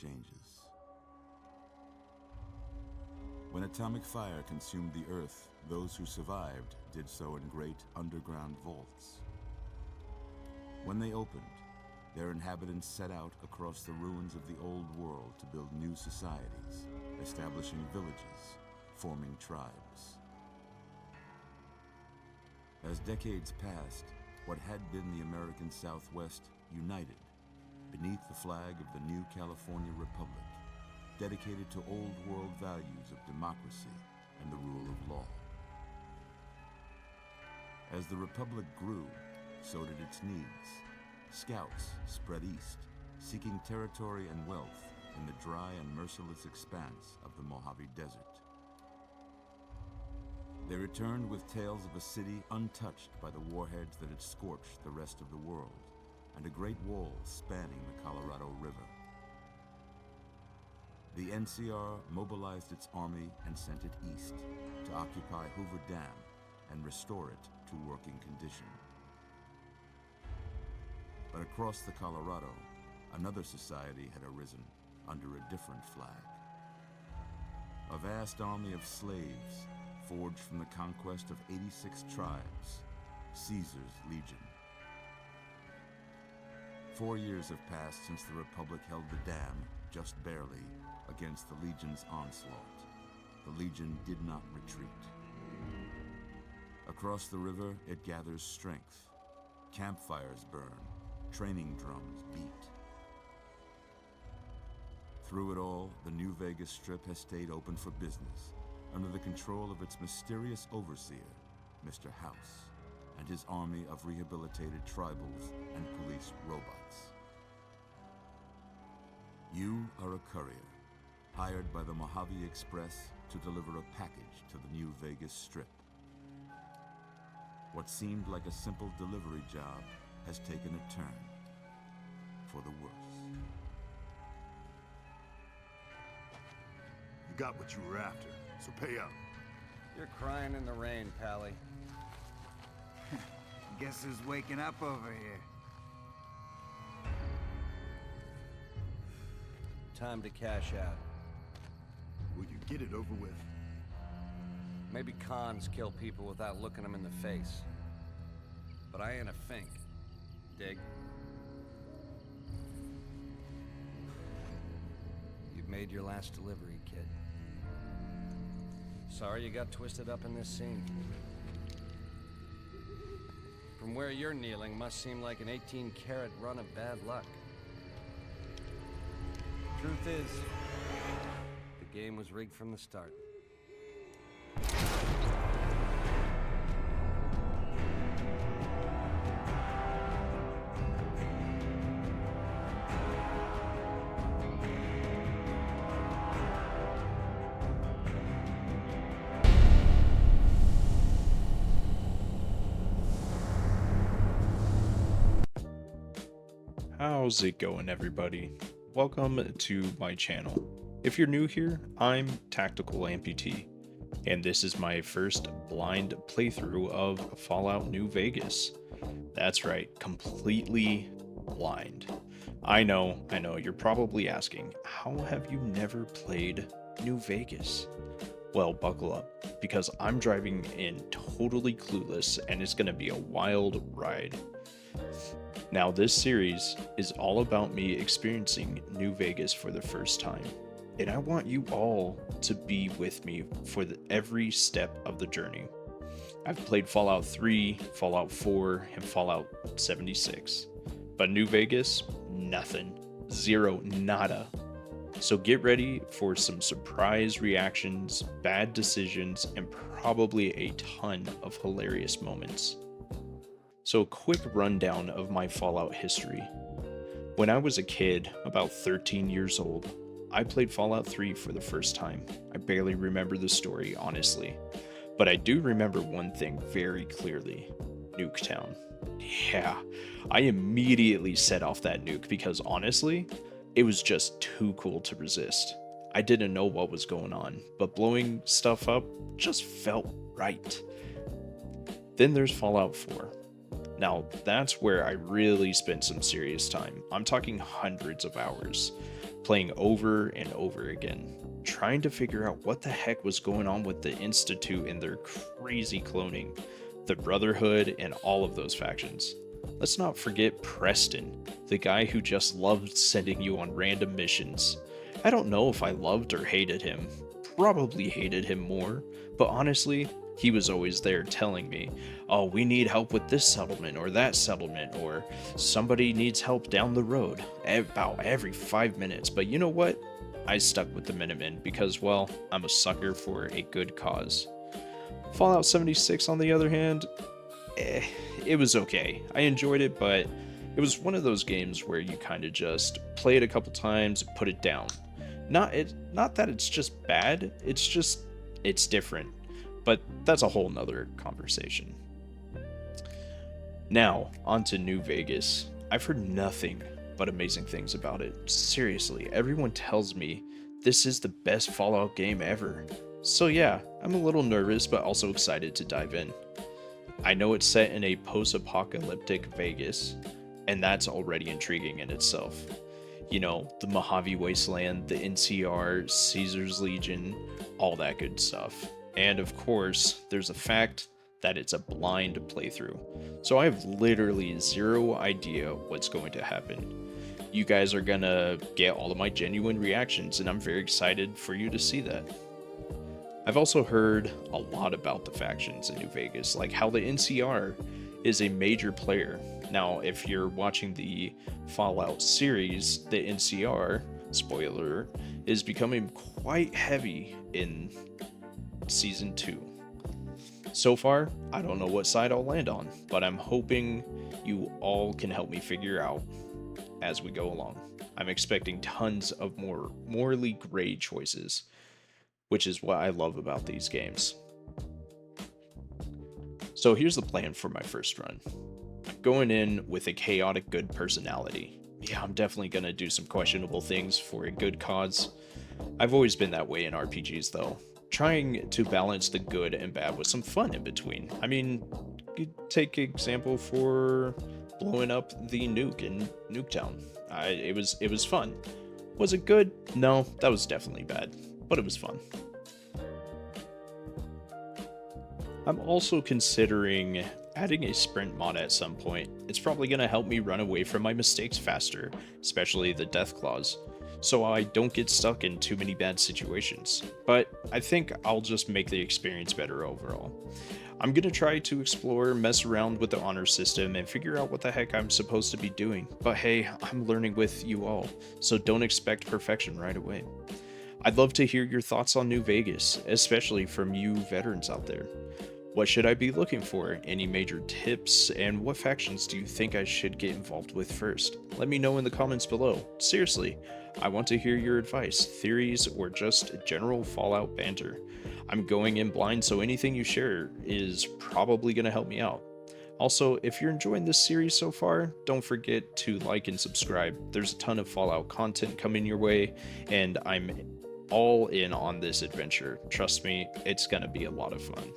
changes. When atomic fire consumed the Earth, those who survived did so in great underground vaults. When they opened, their inhabitants set out across the ruins of the old world to build new societies, establishing villages, forming tribes. As decades passed, what had been the American Southwest united beneath the flag of the new California Republic, dedicated to old world values of democracy and the rule of law. As the Republic grew, so did its needs. Scouts spread east, seeking territory and wealth in the dry and merciless expanse of the Mojave Desert. They returned with tales of a city untouched by the warheads that had scorched the rest of the world, and a great wall spanning the Colorado River. The NCR mobilized its army and sent it east to occupy Hoover Dam and restore it to working condition. But across the Colorado, another society had arisen under a different flag. A vast army of slaves forged from the conquest of 86 tribes, Caesar's Legion. 4 years have passed since the Republic held the dam, just barely, against the Legion's onslaught. The Legion did not retreat. Across the river, it gathers strength. Campfires burn, training drums beat. Through it all, the New Vegas Strip has stayed open for business, under the control of its mysterious overseer, Mr. House, and his army of rehabilitated tribals and police robots. You are a courier, hired by the Mojave Express to deliver a package to the New Vegas Strip. What seemed like a simple delivery job has taken a turn for the worse. You got what you were after, so pay up. You're crying in the rain, Pally. Guess who's waking up over here? Time to cash out. Will you get it over with? Maybe cons kill people without looking them in the face. But I ain't a fink. Dig? You've made your last delivery, kid. Sorry you got twisted up in this scene. From where you're kneeling must seem like an 18-carat run of bad luck. Truth is, the game was rigged from the start. How's it going, everybody? Welcome to my channel. If you're new here, I'm TacticalAmputee, and this is my first blind playthrough of Fallout New Vegas. That's right, completely blind. I know, you're probably asking, how have you never played New Vegas? Well, buckle up, because I'm driving in totally clueless, and it's gonna be a wild ride. Now, this series is all about me experiencing New Vegas for the first time, and I want you all to be with me for every step of the journey. I've played Fallout 3, Fallout 4, and Fallout 76, but New Vegas, nothing, zero, nada. So get ready for some surprise reactions, bad decisions, and probably a ton of hilarious moments. So a quick rundown of my Fallout history. When I was a kid, about 13 years old, I played Fallout 3 for the first time. I barely remember the story, honestly. But I do remember one thing very clearly: Nuketown. Yeah, I immediately set off that nuke because honestly, it was just too cool to resist. I didn't know what was going on, but blowing stuff up just felt right. Then there's Fallout 4. Now, that's where I really spent some serious time. I'm talking hundreds of hours. playing over and over again, trying to figure out what the heck was going on with the Institute and their crazy cloning, the Brotherhood, and all of those factions. Let's not forget Preston, the guy who just loved sending you on random missions. I don't know if I loved or hated him. Probably hated him more, but honestly, he was always there telling me, oh, we need help with this settlement or that settlement, or somebody needs help down the road, about every 5 minutes. But you know what? I stuck with the Minutemen because, well, I'm a sucker for a good cause. Fallout 76, on the other hand, it was okay. I enjoyed it, but it was one of those games where you kind of just play it a couple times, put it down. Not that it's just bad, it's different. But that's a whole nother conversation. Now, on to New Vegas. I've heard nothing but amazing things about it. Seriously, everyone tells me this is the best Fallout game ever. So yeah, I'm a little nervous but also excited to dive in. I know it's set in a post-apocalyptic Vegas, and that's already intriguing in itself. You know, the Mojave Wasteland, the NCR, Caesar's Legion, all that good stuff. And of course, there's the fact that it's a blind playthrough, so I have literally zero idea what's going to happen. You guys are gonna get all of my genuine reactions, and I'm very excited for you to see that. I've also heard a lot about the factions in New Vegas, like how the NCR is a major player. Now, if you're watching the Fallout series, the NCR, spoiler, is becoming quite heavy in Season 2. So far, I don't know what side I'll land on, but I'm hoping you all can help me figure out as we go along. I'm expecting tons of more morally gray choices, which is what I love about these games. So here's the plan for my first run. I'm going in with a chaotic good personality. Yeah, I'm definitely going to do some questionable things for a good cause. I've always been that way in RPGs though. Trying to balance the good and bad with some fun in between. I mean, you take example for blowing up the nuke in Nuketown. It was fun. Was it good? No, that was definitely bad, but it was fun. I'm also considering adding a sprint mod at some point. It's probably going to help me run away from my mistakes faster, especially the death clause, so I don't get stuck in too many bad situations. But I think I'll just make the experience better overall. I'm going to try to explore, mess around with the honor system, and figure out what the heck I'm supposed to be doing. But hey, I'm learning with you all, so don't expect perfection right away. I'd love to hear your thoughts on New Vegas, especially from you veterans out there. What should I be looking for? Any major tips? And what factions do you think I should get involved with first? Let me know in the comments below. Seriously, I want to hear your advice, theories, or just general Fallout banter. I'm going in blind, so anything you share is probably going to help me out. Also, if you're enjoying this series so far, don't forget to like and subscribe. There's a ton of Fallout content coming your way, and I'm all in on this adventure. Trust me, it's going to be a lot of fun.